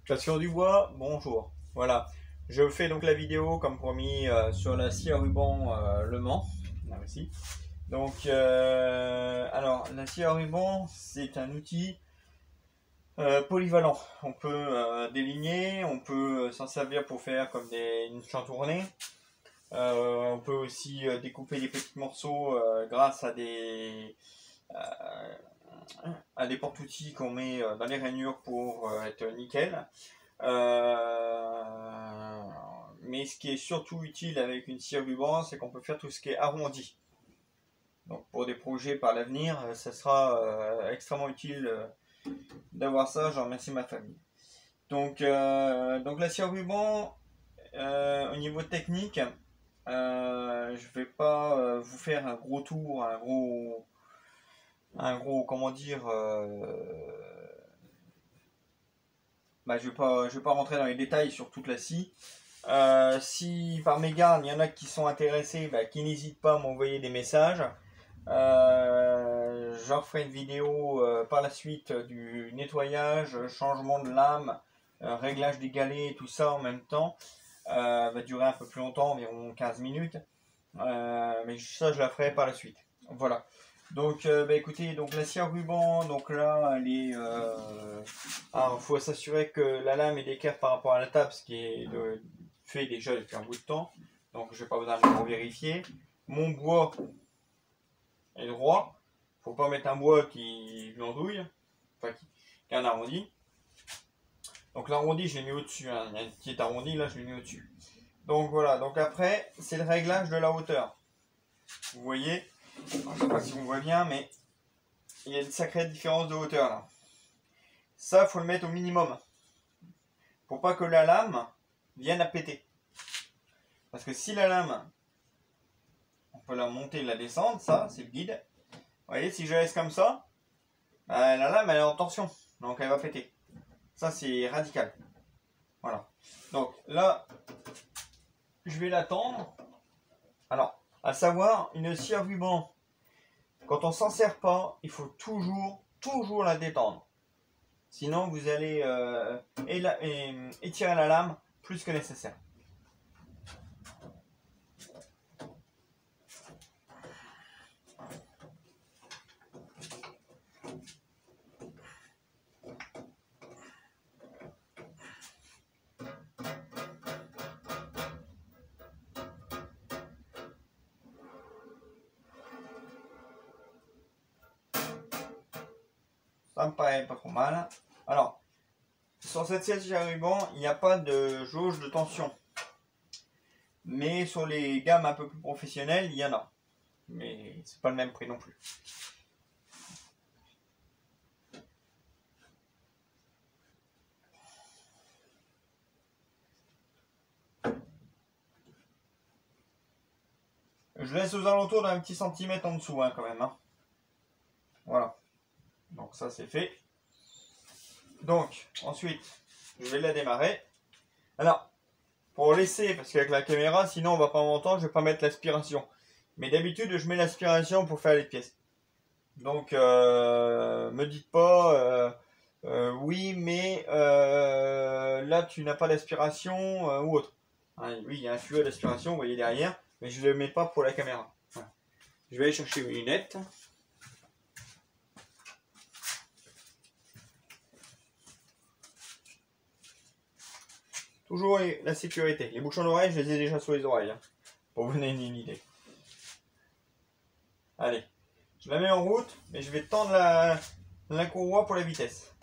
Passion du bois, bonjour. Voilà, je fais donc la vidéo comme promis sur la scie à ruban Le Mans. Là aussi. Donc, alors la scie à ruban, c'est un outil polyvalent. On peut déligner, on peut s'en servir pour faire comme une chantournée. On peut aussi découper des petits morceaux grâce à des porte-outils qu'on met dans les rainures pour être nickel. Mais ce qui est surtout utile avec une scie à ruban, c'est qu'on peut faire tout ce qui est arrondi. Donc pour des projets par l'avenir, ça sera extrêmement utile d'avoir ça. J'en remercie ma famille. Donc la scie à ruban, au niveau technique, je vais pas vous faire un gros tour, comment dire, je vais pas rentrer dans les détails sur toute la scie. Si par mégarde il y en a qui sont intéressés, qui n'hésitent pas à m'envoyer des messages. Je referai une vidéo par la suite du nettoyage, changement de lame, réglage des galets, tout ça en même temps. Va durer un peu plus longtemps, environ 15 minutes. Mais ça, je la ferai par la suite. Voilà. Donc, écoutez, donc la scie à ruban, donc là, elle est. Faut s'assurer que la lame est d'équerre par rapport à la table, ce qui est fait déjà depuis un bout de temps. Donc, je vais pas besoin de vérifier. Mon bois est droit. Faut pas mettre un bois qui glandouille, enfin qui est un arrondi. Donc l'arrondi, je l'ai mis au-dessus. Hein. Il y a un petit arrondi là, je l'ai mis au-dessus. Donc voilà. Donc après, c'est le réglage de la hauteur. Vous voyez, alors, je sais pas si on voit bien, mais il y a une sacrée différence de hauteur là. Ça, faut le mettre au minimum. Pour pas que la lame vienne à péter. Parce que si la lame, on peut la monter et la descendre, ça, c'est le guide. Vous voyez, si je laisse comme ça, la lame elle est en tension, donc elle va péter. Ça c'est radical. Voilà. Donc là, je vais l'attendre. Alors, à savoir, une scie à ruban, quand on s'en sert pas, il faut toujours la détendre. Sinon, vous allez étirer la lame plus que nécessaire. Ça me paraît pas trop mal. Alors, sur cette scie à ruban, il n'y a pas de jauge de tension. Mais sur les gammes un peu plus professionnelles, il y en a. Mais c'est pas le même prix non plus. Je laisse aux alentours d'un petit centimètre en dessous hein, quand même. Hein. Voilà. Donc ça c'est fait. Donc ensuite, je vais la démarrer. Alors, pour laisser, parce qu'avec la caméra, sinon on va pas m'entendre, je vais pas mettre l'aspiration. Mais d'habitude, je mets l'aspiration pour faire les pièces. Donc, me dites pas, oui, mais là tu n'as pas d'aspiration ou autre. Hein, oui, il y a un tuyau d'aspiration, vous voyez derrière, mais je ne le mets pas pour la caméra. Voilà. Je vais aller chercher mes lunettes. Toujours la sécurité. Les bouchons d'oreilles, je les ai déjà sur les oreilles. Hein, pour vous donner une idée. Allez, je la mets en route, mais je vais tendre la courroie pour la vitesse.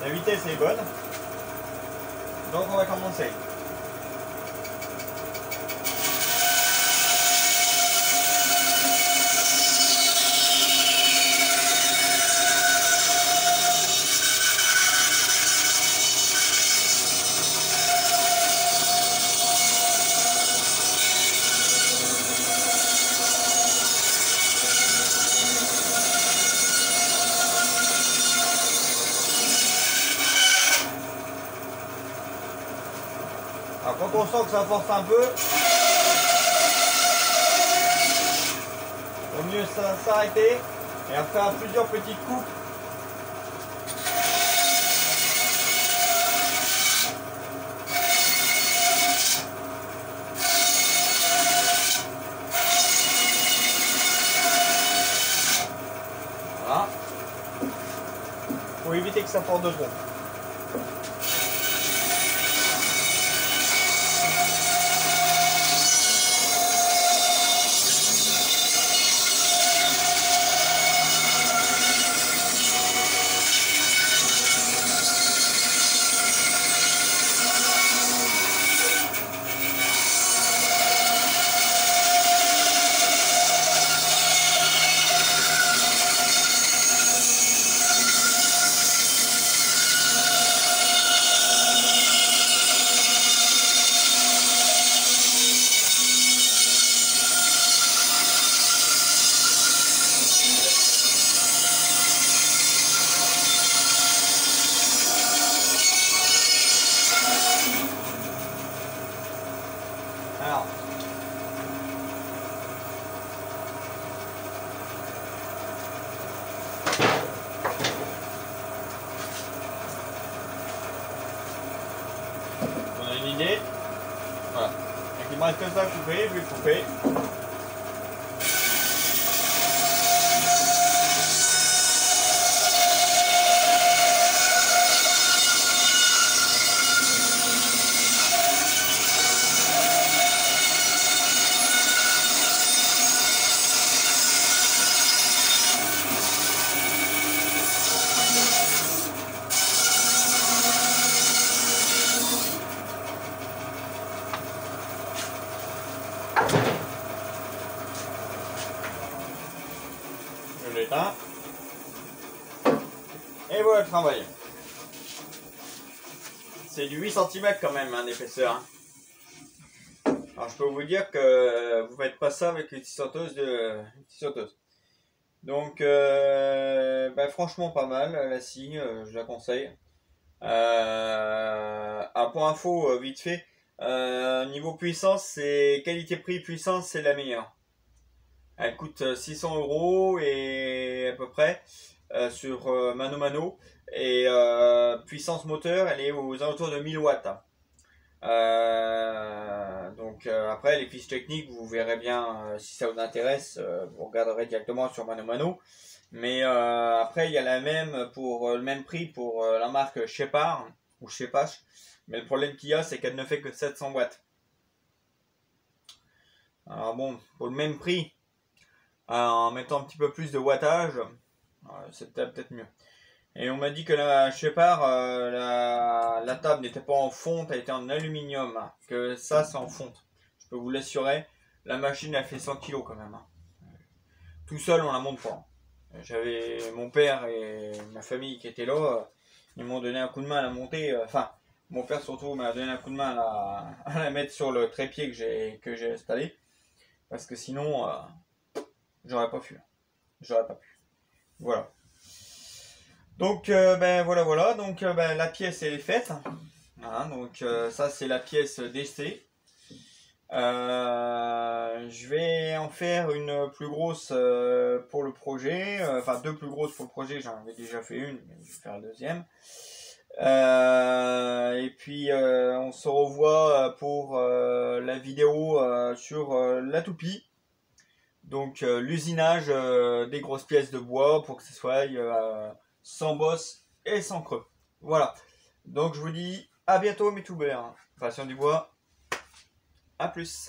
La vitesse est bonne. Donc on va commencer. Alors quand on sent que ça force un peu, au mieux s'arrêter et à faire plusieurs petites coupes. Voilà. Pour éviter que ça porte de trop. Alors, on a une idée. Voilà. Donc, il me reste que ça à couper, je vais couper. Je l'éteins. Et voilà le travail. C'est du 8 cm quand même hein, d'épaisseur. Hein. Alors je peux vous dire que vous ne faites pas ça avec une scie sauteuse. Donc bah, franchement pas mal la scie, je la conseille. Pour info vite fait, niveau puissance, c'est qualité-prix puissance, c'est la meilleure. Elle coûte 600 € et à peu près sur Mano Mano. Et puissance moteur, elle est aux alentours de 1000 watts. Après, les fiches techniques, vous verrez bien si ça vous intéresse. Vous regarderez directement sur Mano Mano. Mais après, il y a la même pour le même prix pour la marque Shepard ou Shepash. Mais le problème qu'il y a, c'est qu'elle ne fait que 700 watts. Alors bon, pour le même prix, en mettant un petit peu plus de wattage, c'est peut-être mieux. Et on m'a dit que la Shepard, la table n'était pas en fonte, elle était en aluminium. Que ça, c'est en fonte. Je peux vous l'assurer. La machine a fait 100 kg quand même. Hein. Tout seul, on la monte pas. J'avais mon père et ma famille qui étaient là. Ils m'ont donné un coup de main à la monter. Enfin, mon père surtout m'a donné un coup de main à la mettre sur le trépied que j'ai installé. Parce que sinon, j'aurais pas pu. J'aurais pas pu. Voilà. Donc ben voilà. Donc ben, la pièce elle est faite. Voilà, donc ça c'est la pièce d'essai. Je vais en faire une plus grosse pour le projet, enfin deux plus grosses pour le projet, j'en avais déjà fait une, mais je vais faire la deuxième. Et puis on se revoit pour la vidéo sur la toupie. Donc l'usinage des grosses pièces de bois pour que ce soit sans bosse et sans creux. Voilà. Donc je vous dis à bientôt mes toubers. Passion du bois. À plus.